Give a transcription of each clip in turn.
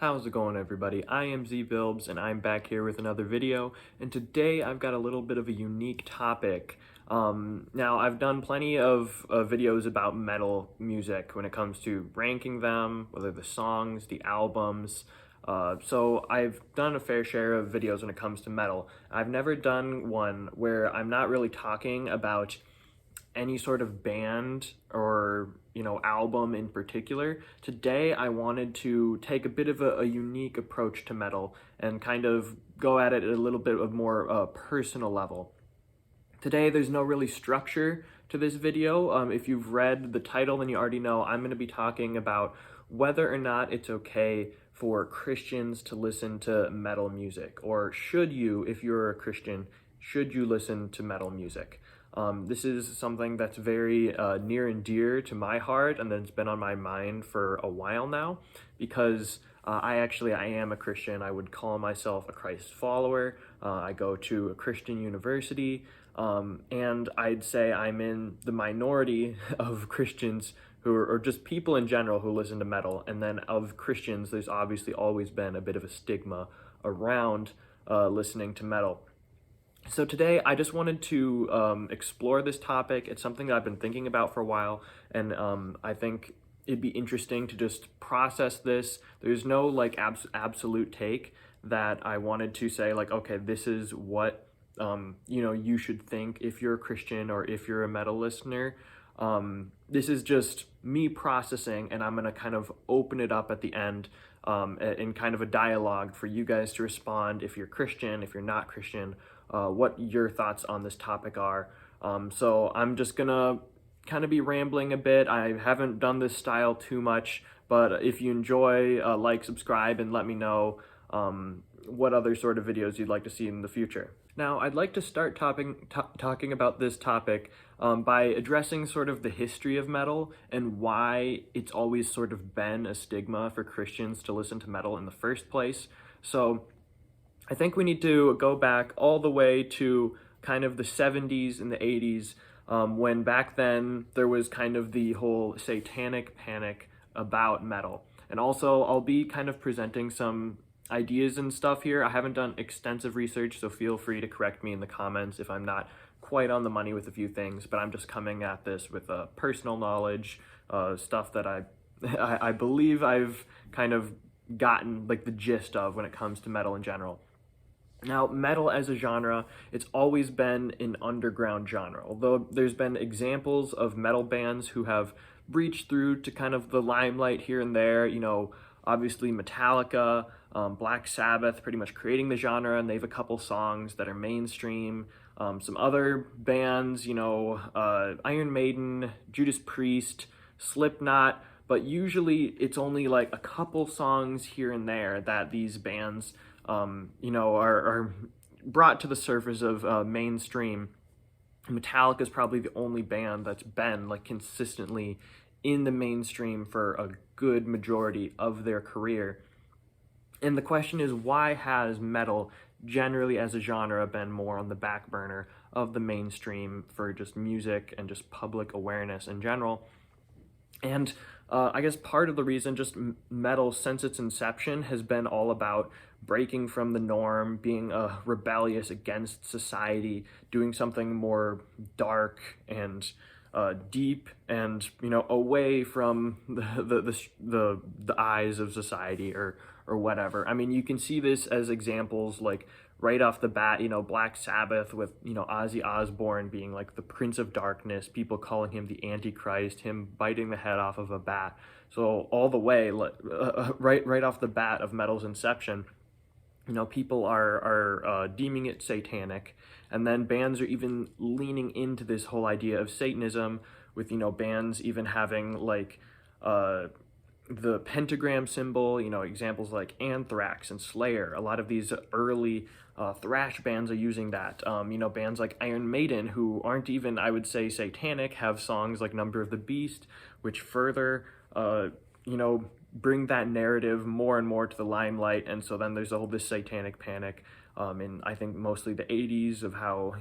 How's it going, everybody? I am ZBilbs and I'm back here with another video, and today I've got a little bit of a unique topic. Now, I've done plenty of videos about metal music when it comes to ranking them, whether the songs, the albums. So I've done a fair share of videos when it comes to metal. I've never done one where I'm not really talking about any sort of band or album in particular. Today I wanted to take a bit of a unique approach to metal and kind of go at it at a little bit of more personal level. Today there's no really structure to this video. If you've read the title, then you already know I'm going to be talking about whether or not it's okay for Christians to listen to metal music, or should you, if you're a Christian, should you listen to metal music? This is something that's very near and dear to my heart, and that's been on my mind for a while now, because I am a Christian. I would call myself a Christ follower. I go to a Christian university, and I'd say I'm in the minority of Christians who are, or just people in general who listen to metal. And then of Christians, there's obviously always been a bit of a stigma around listening to metal. So today I just wanted to explore this topic. It's something that I've been thinking about for a while, and I think it'd be interesting to just process this. There's no like absolute take that I wanted to say like, okay, this is what you should think if you're a Christian or if you're a metal listener. This is just me processing, and I'm gonna kind of open it up at the end in kind of a dialogue for you guys to respond if you're Christian, if you're not Christian, what your thoughts on this topic are. So I'm just gonna kind of be rambling a bit. I haven't done this style too much, but if you enjoy, like, subscribe, and let me know what other sort of videos you'd like to see in the future. Now, I'd like to start talking about this topic by addressing sort of the history of metal and why it's always sort of been a stigma for Christians to listen to metal in the first place. So I think we need to go back all the way to kind of the 70s and the 80s, when back then there was kind of the whole satanic panic about metal. And also, I'll be kind of presenting some ideas and stuff here. I haven't done extensive research, so feel free to correct me in the comments if I'm not quite on the money with a few things, but I'm just coming at this with personal knowledge, stuff that I believe I've kind of gotten like the gist of when it comes to metal in general. Now, metal as a genre, it's always been an underground genre, although there's been examples of metal bands who have breached through to kind of the limelight here and there. Obviously Metallica, Black Sabbath pretty much creating the genre, and they have a couple songs that are mainstream. Some other bands, Iron Maiden, Judas Priest, Slipknot, but usually it's only like a couple songs here and there that these bands are brought to the surface of mainstream. Metallica is probably the only band that's been like consistently in the mainstream for a good majority of their career. And the question is, why has metal generally as a genre been more on the back burner of the mainstream for just music and just public awareness in general? And I guess part of the reason, just metal since its inception has been all about breaking from the norm, being rebellious against society, doing something more dark and deep, and away from the eyes of society or whatever. I mean, you can see this as examples like right off the bat, Black Sabbath with, Ozzy Osbourne being like the Prince of Darkness, people calling him the Antichrist, him biting the head off of a bat. So all the way, right off the bat of metal's inception, people are deeming it satanic. And then bands are even leaning into this whole idea of Satanism with, bands even having like the pentagram symbol, examples like Anthrax and Slayer. A lot of these early thrash bands are using that. Bands like Iron Maiden, who aren't even, I would say, satanic, have songs like Number of the Beast, which further, bring that narrative more and more to the limelight. And so then there's all this satanic panic in, I think, mostly the 80s of how,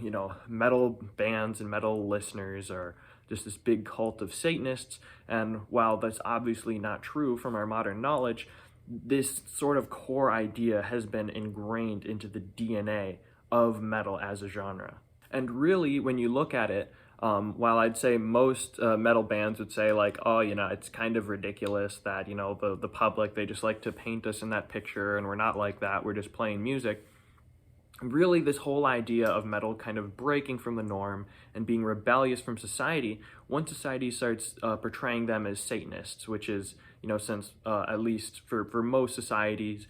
metal bands and metal listeners are just this big cult of Satanists. And while that's obviously not true from our modern knowledge, this sort of core idea has been ingrained into the DNA of metal as a genre. And really, when you look at it, while I'd say most metal bands would say like, oh, it's kind of ridiculous that, the public, they just like to paint us in that picture and we're not like that, we're just playing music. Really, this whole idea of metal kind of breaking from the norm and being rebellious from society, once society starts portraying them as Satanists, which is, since at least for most societies,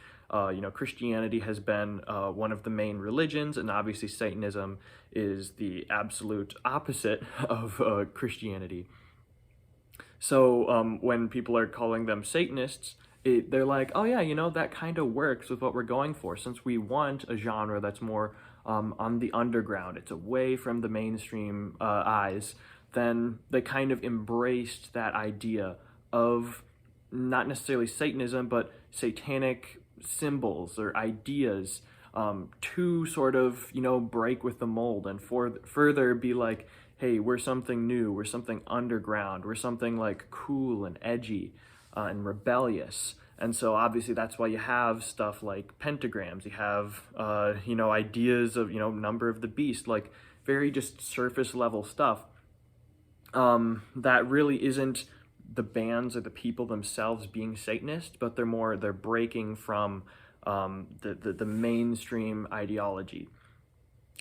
Christianity has been one of the main religions, and obviously Satanism is the absolute opposite of Christianity. So when people are calling them Satanists, they're like, oh yeah, that kind of works with what we're going for. Since we want a genre that's more on the underground, it's away from the mainstream eyes, then they kind of embraced that idea of not necessarily Satanism, but satanic symbols or ideas to sort of, break with the mold and further be like, hey, we're something new, we're something underground, we're something like cool and edgy and rebellious. And so obviously that's why you have stuff like pentagrams, you have, ideas of, number of the beast, like very just surface level stuff that really isn't the bands or the people themselves being Satanist, but they're breaking from the mainstream ideology.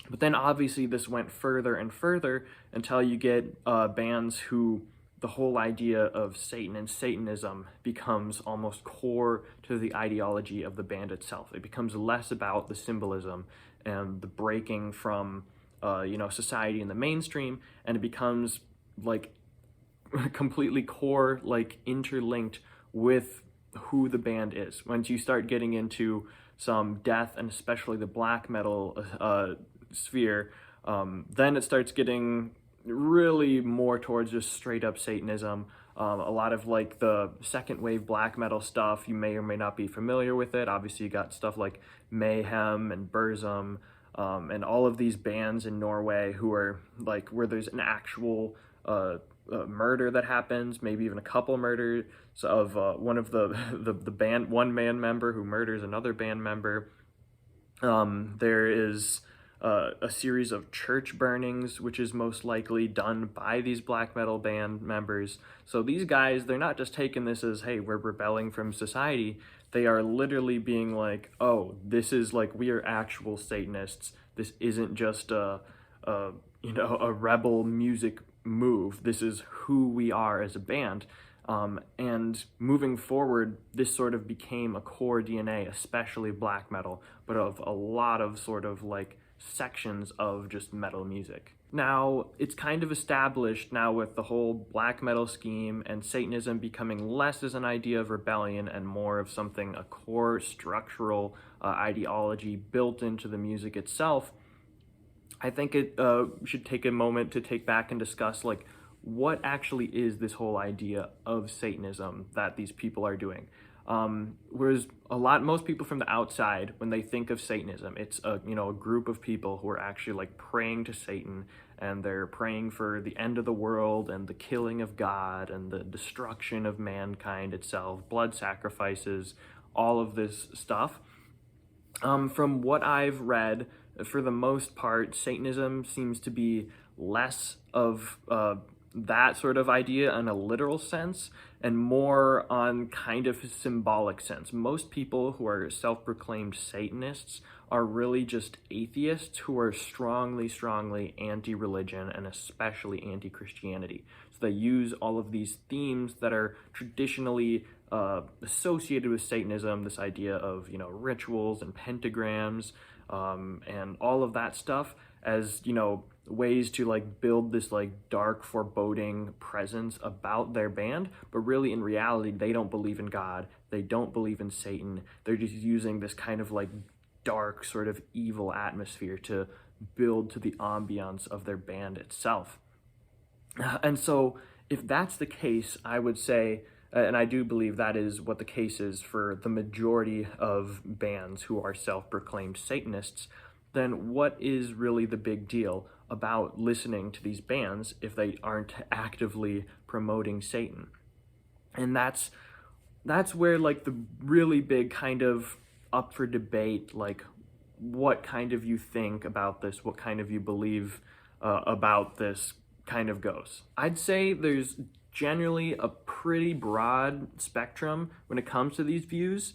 But then obviously this went further and further until you get bands who the whole idea of Satan and Satanism becomes almost core to the ideology of the band itself. It becomes less about the symbolism and the breaking from society and the mainstream, and it becomes like completely core, like interlinked with who the band is. Once you start getting into some death and especially the black metal sphere, then it starts getting really more towards just straight up Satanism. A lot of like the second wave black metal stuff, you may or may not be familiar with it. Obviously you got stuff like Mayhem and Burzum, and all of these bands in Norway who are like where there's an actual murder that happens, maybe even a couple murders of one of the band, one band member who murders another band member. There is a series of church burnings, which is most likely done by these black metal band members. So these guys, they're not just taking this as, hey, we're rebelling from society. They are literally being like, oh, this is like, we are actual Satanists. This isn't just a rebel music move. This is who we are as a band. And moving forward, this sort of became a core DNA, especially black metal, but of a lot of sort of like sections of just metal music. Now, it's kind of established now with the whole black metal scheme and Satanism becoming less as an idea of rebellion and more of something, a core structural ideology built into the music itself. I think it should take a moment to take back and discuss like what actually is this whole idea of Satanism that these people are doing. Whereas most people from the outside, when they think of Satanism, it's a group of people who are actually like praying to Satan, and they're praying for the end of the world and the killing of God and the destruction of mankind itself, blood sacrifices, all of this stuff. From what I've read, for the most part, Satanism seems to be less of that sort of idea in a literal sense and more on kind of a symbolic sense. Most people who are self-proclaimed Satanists are really just atheists who are strongly anti-religion and especially anti-Christianity. So they use all of these themes that are traditionally associated with Satanism, this idea of, rituals and pentagrams, and all of that stuff as, ways to like build this like dark foreboding presence about their band, but really in reality they don't believe in God, they don't believe in Satan, they're just using this kind of like dark sort of evil atmosphere to build to the ambiance of their band itself. And so if that's the case, I would say, and I do believe that is what the case is for the majority of bands who are self-proclaimed Satanists, then what is really the big deal about listening to these bands if they aren't actively promoting Satan? And that's that's where like the really big kind of up for debate, like what kind of you think about this, what kind of you believe about this kind of goes. I'd say there's generally a pretty broad spectrum when it comes to these views,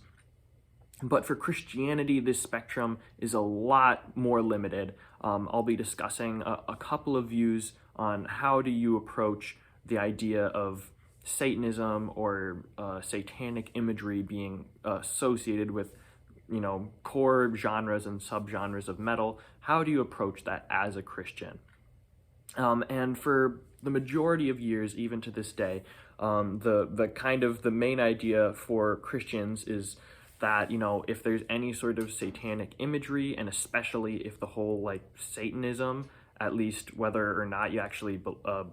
but for Christianity, this spectrum is a lot more limited. I'll be discussing a couple of views on how do you approach the idea of Satanism or satanic imagery being associated with, core genres and subgenres of metal. How do you approach that as a Christian? And for the majority of years, even to this day, the kind of the main idea for Christians is that, if there's any sort of satanic imagery, and especially if the whole like Satanism, at least whether or not you actually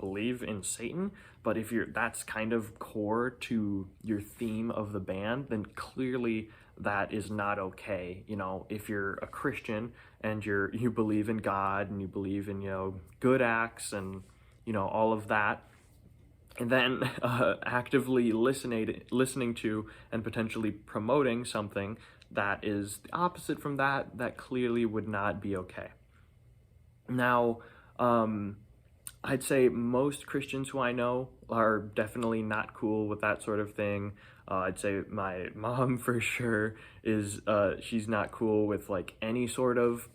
believe in Satan, but if that's kind of core to your theme of the band, then clearly that is not okay. If you're a Christian and you believe in God and you believe in, good acts and, all of that, and then actively listening to and potentially promoting something that is the opposite from that clearly would not be okay. Now, I'd say most Christians who I know are definitely not cool with that sort of thing. I'd say my mom for sure is, she's not cool with like any sort of,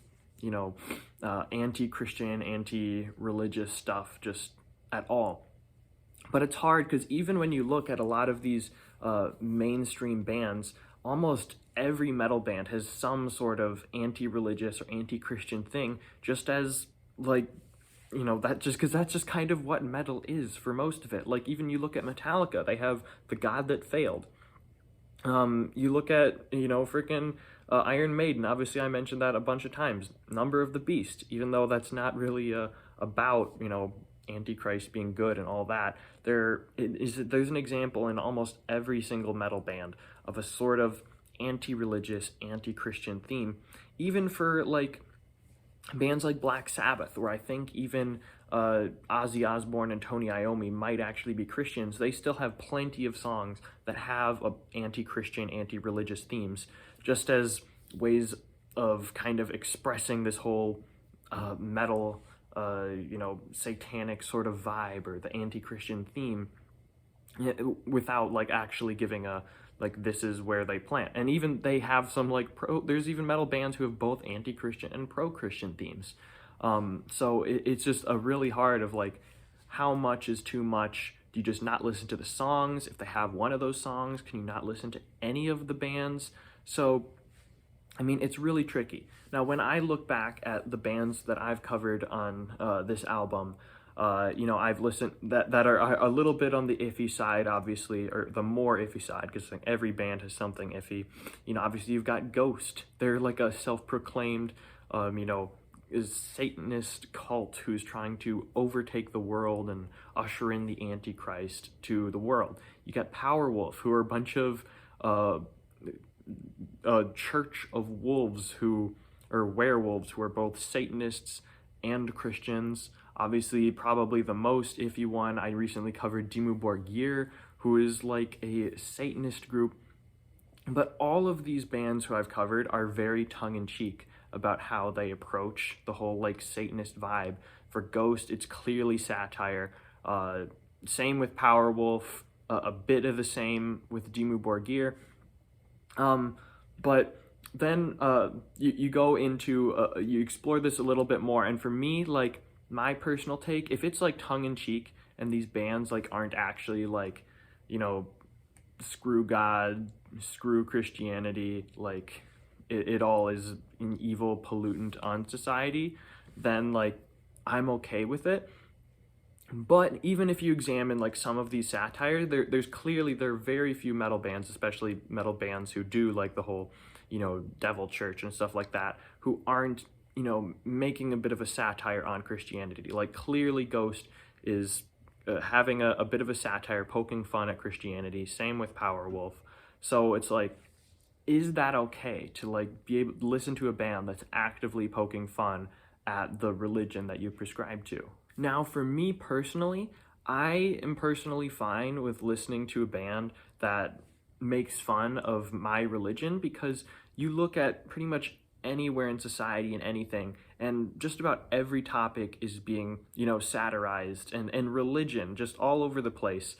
anti-Christian, anti-religious stuff just at all. But it's hard because even when you look at a lot of these mainstream bands, almost every metal band has some sort of anti-religious or anti-Christian thing, just as like, because that's just kind of what metal is for most of it. Like even you look at Metallica, they have the God That Failed. You look at, freaking Iron Maiden, obviously I mentioned that a bunch of times. Number of the Beast, even though that's not really about, Antichrist being good and all that, there's an example in almost every single metal band of a sort of anti-religious, anti-Christian theme. Even for like bands like Black Sabbath, where I think even Ozzy Osbourne and Tony Iommi might actually be Christians, they still have plenty of songs that have anti-Christian, anti-religious themes, just as ways of kind of expressing this whole metal satanic sort of vibe or the anti-Christian theme, without like actually giving a like this is where they plant. And even they have some like there's even metal bands who have both anti-Christian and pro-Christian themes. So it's just a really hard of like how much is too much. Do you just not listen to the songs? If they have one of those songs, can you not listen to any of the bands? So I mean, it's really tricky. Now, when I look back at the bands that I've covered on this album, I've listened that are a little bit on the iffy side, obviously, or the more iffy side, because like, every band has something iffy. Obviously you've got Ghost. They're like a self-proclaimed, Satanist cult who's trying to overtake the world and usher in the Antichrist to the world. You got Powerwolf, who are a bunch of a church of wolves or werewolves who are both Satanists and Christians. Obviously, probably the most iffy one, I recently covered Dimmu Borgir, who is like a Satanist group. But all of these bands who I've covered are very tongue-in-cheek about how they approach the whole like Satanist vibe. For Ghost, it's clearly satire. Same with Powerwolf, a bit of the same with Dimmu Borgir. But then you go into, you explore this a little bit more, and for me, like, my personal take, if it's like tongue-in-cheek and these bands like aren't actually like, screw God, screw Christianity, like it all is an evil pollutant on society, then like I'm okay with it. But even if you examine like some of these satire, there are very few metal bands, especially metal bands who do like the whole, devil church and stuff like that, who aren't, making a bit of a satire on Christianity. Like clearly Ghost is having a bit of a satire, poking fun at Christianity. Same with Powerwolf. So it's like, is that okay to like be able to listen to a band that's actively poking fun at the religion that you prescribe to? Now, for me personally, I am personally fine with listening to a band that makes fun of my religion, because you look at pretty much anywhere in society and anything, and just about every topic is being, satirized, and religion just all over the place.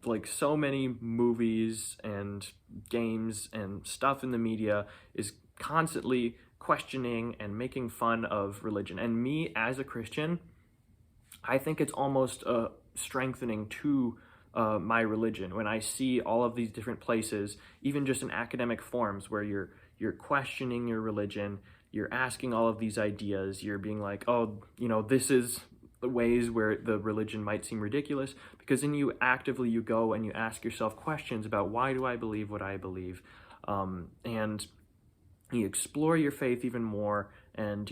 Like so many movies and games and stuff in the media is constantly questioning and making fun of religion. And me as a Christian, I think it's almost strengthening to my religion when I see all of these different places, even just in academic forms, where you're questioning your religion, you're asking all of these ideas, you're being like, oh, this is the ways where the religion might seem ridiculous, because then you go and you ask yourself questions about, why do I believe what I believe, and you explore your faith even more, and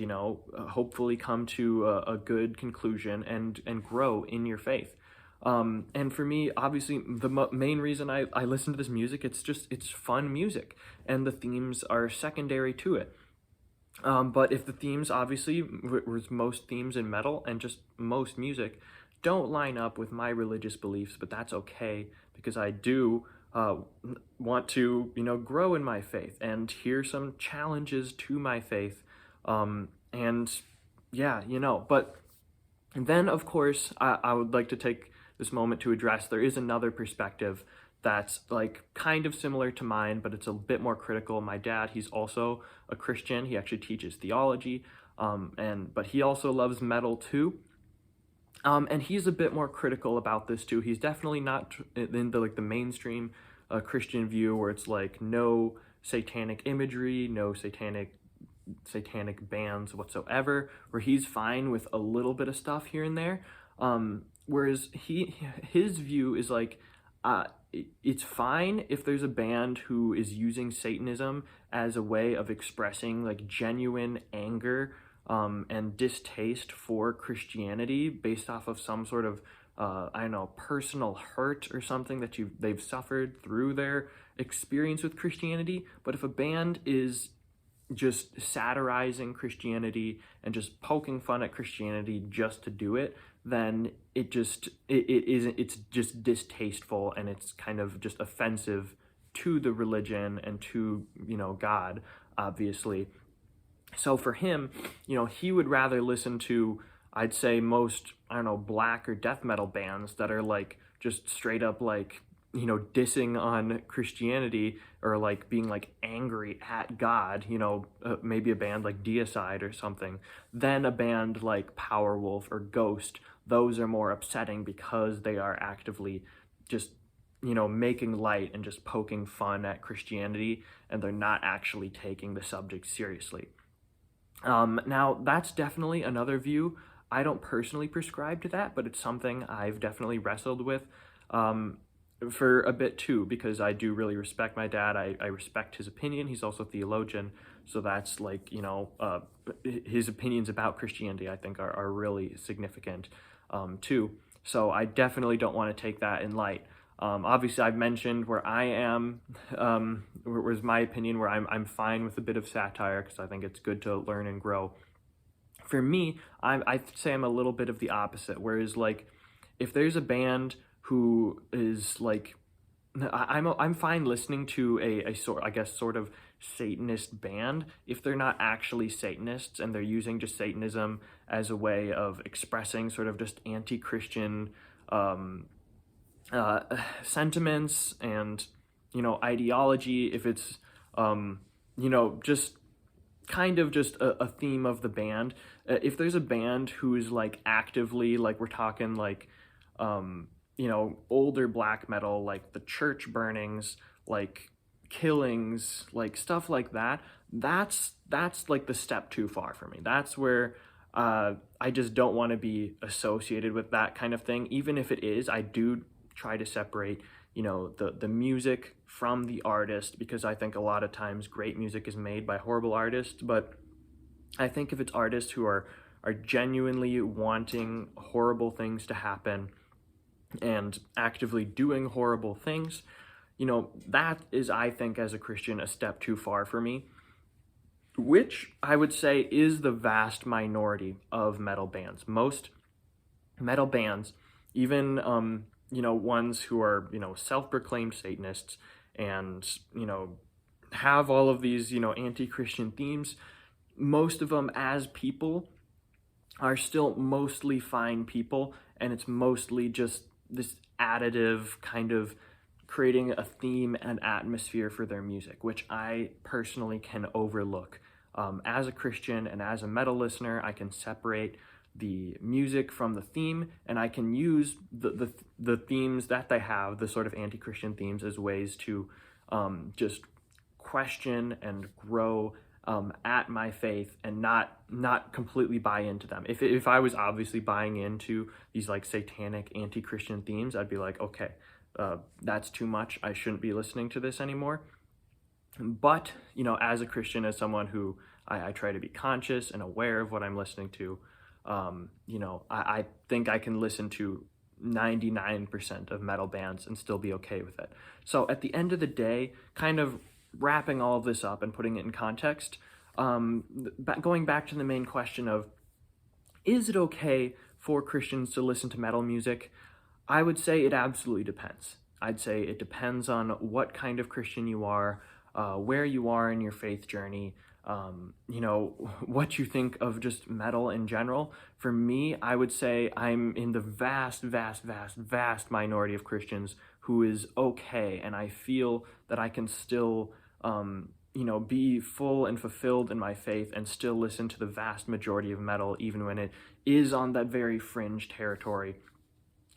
hopefully come to a good conclusion and grow in your faith. And for me, obviously, the main reason I listen to this music, it's fun music, and the themes are secondary to it. But if the themes, obviously, with most themes in metal and just most music, don't line up with my religious beliefs, but that's okay, because I do want to, grow in my faith, and hear some challenges to my faith. And yeah, but then, of course, I would like to take this moment to address, there is another perspective that's like kind of similar to mine, but it's a bit more critical. My dad, he's also a Christian. He actually teaches theology, but he also loves metal too. And he's a bit more critical about this too. He's definitely not in the mainstream Christian view, where it's like no satanic imagery, no satanic bands whatsoever, where he's fine with a little bit of stuff here and there. Whereas his view is like, it's fine if there's a band who is using Satanism as a way of expressing like genuine anger and distaste for Christianity, based off of some sort of I don't know, personal hurt or something that they've suffered through their experience with Christianity. But if a band is just satirizing Christianity and just poking fun at Christianity just to do it, then it's just distasteful, and it's kind of just offensive to the religion and to, God, obviously. So for him, he would rather listen to, I'd say, most, I don't know, black or death metal bands that are like just straight up like, dissing on Christianity, or like being like angry at God, maybe a band like Deicide or something, than a band like Powerwolf or Ghost. Those are more upsetting because they are actively just, making light and just poking fun at Christianity, and they're not actually taking the subject seriously. Now, that's definitely another view. I don't personally prescribe to that, but it's something I've definitely wrestled with for a bit too, because I do really respect my dad. I respect his opinion. He's also a theologian, so that's like, his opinions about Christianity, I think, are really significant too. So I definitely don't want to take that in light. Obviously, I've mentioned where I am, where's my opinion, where I'm fine with a bit of satire, because I think it's good to learn and grow. For me, I'd say I'm a little bit of the opposite, whereas like, if there's a band who is like, I'm fine listening to a sort of Satanist band if they're not actually Satanists, and they're using just Satanism as a way of expressing sort of just anti-Christian sentiments and, ideology. If it's, just kind of just a theme of the band. If there's a band who is like actively, like we're talking like, older black metal, like the church burnings, like killings, like stuff like that, that's like the step too far for me. That's where I just don't want to be associated with that kind of thing. Even if it is, I do try to separate, the music from the artist, because I think a lot of times great music is made by horrible artists. But I think if it's artists who are genuinely wanting horrible things to happen and actively doing horrible things, that is, I think, as a Christian, a step too far for me, which I would say is the vast minority of metal bands. Most metal bands, even, ones who are, self-proclaimed Satanists and, have all of these, anti-Christian themes. Most of them, as people, are still mostly fine people, and it's mostly just this additive kind of creating a theme and atmosphere for their music, which I personally can overlook. As a Christian and as a metal listener, I can separate the music from the theme, and I can use the themes that they have, the sort of anti-Christian themes, as ways to just question and grow at my faith, and not completely buy into them. If I was obviously buying into these like satanic anti-Christian themes, I'd be like, okay, that's too much. I shouldn't be listening to this anymore. But, as a Christian, as someone who I try to be conscious and aware of what I'm listening to, I think I can listen to 99% of metal bands and still be okay with it. So at the end of the day, kind of wrapping all of this up and putting it in context, going back to the main question of, is it okay for Christians to listen to metal music? I would say it absolutely depends. I'd say it depends on what kind of Christian you are, where you are in your faith journey, what you think of just metal in general. For me, I would say I'm in the vast, vast, vast, vast minority of Christians who is okay, and I feel that I can still, be full and fulfilled in my faith and still listen to the vast majority of metal, even when it is on that very fringe territory.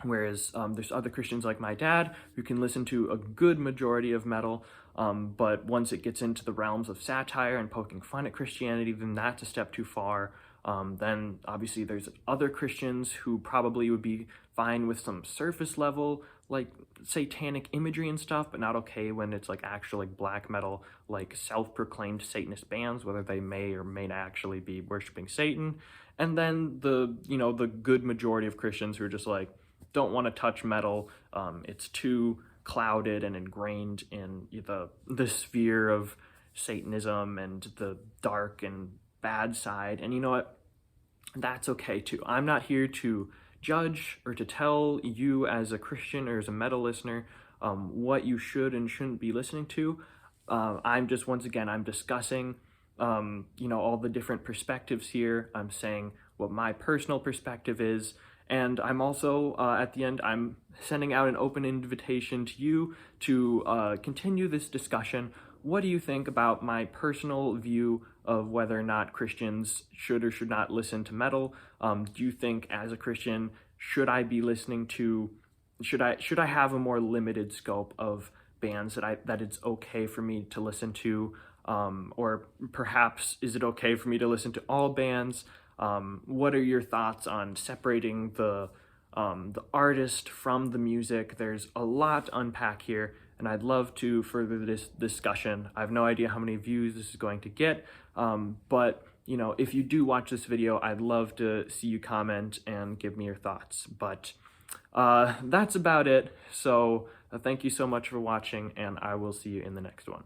Whereas there's other Christians like my dad who can listen to a good majority of metal, but once it gets into the realms of satire and poking fun at Christianity, then that's a step too far. Then obviously there's other Christians who probably would be fine with some surface level like satanic imagery and stuff, but not okay when it's like actual like black metal, like self-proclaimed Satanist bands, whether they may or may not actually be worshiping Satan. And then the good majority of Christians who are just like, don't want to touch metal. It's too clouded and ingrained in the sphere of Satanism and the dark and bad side. And you know what? That's okay too. I'm not here to judge or to tell you as a Christian or as a metal listener what you should and shouldn't be listening to. I'm just, once again, I'm discussing all the different perspectives here. I'm saying what my personal perspective is. And I'm also, at the end, I'm sending out an open invitation to you to continue this discussion. What do you think about my personal view of whether or not Christians should or should not listen to metal? Do you think, as a Christian, should I be listening to, should I have a more limited scope of bands that it's okay for me to listen to? Or perhaps, is it okay for me to listen to all bands? What are your thoughts on separating the artist from the music? There's a lot to unpack here, and I'd love to further this discussion. I have no idea how many views this is going to get, but if you do watch this video, I'd love to see you comment and give me your thoughts. But that's about it. So thank you so much for watching, and I will see you in the next one.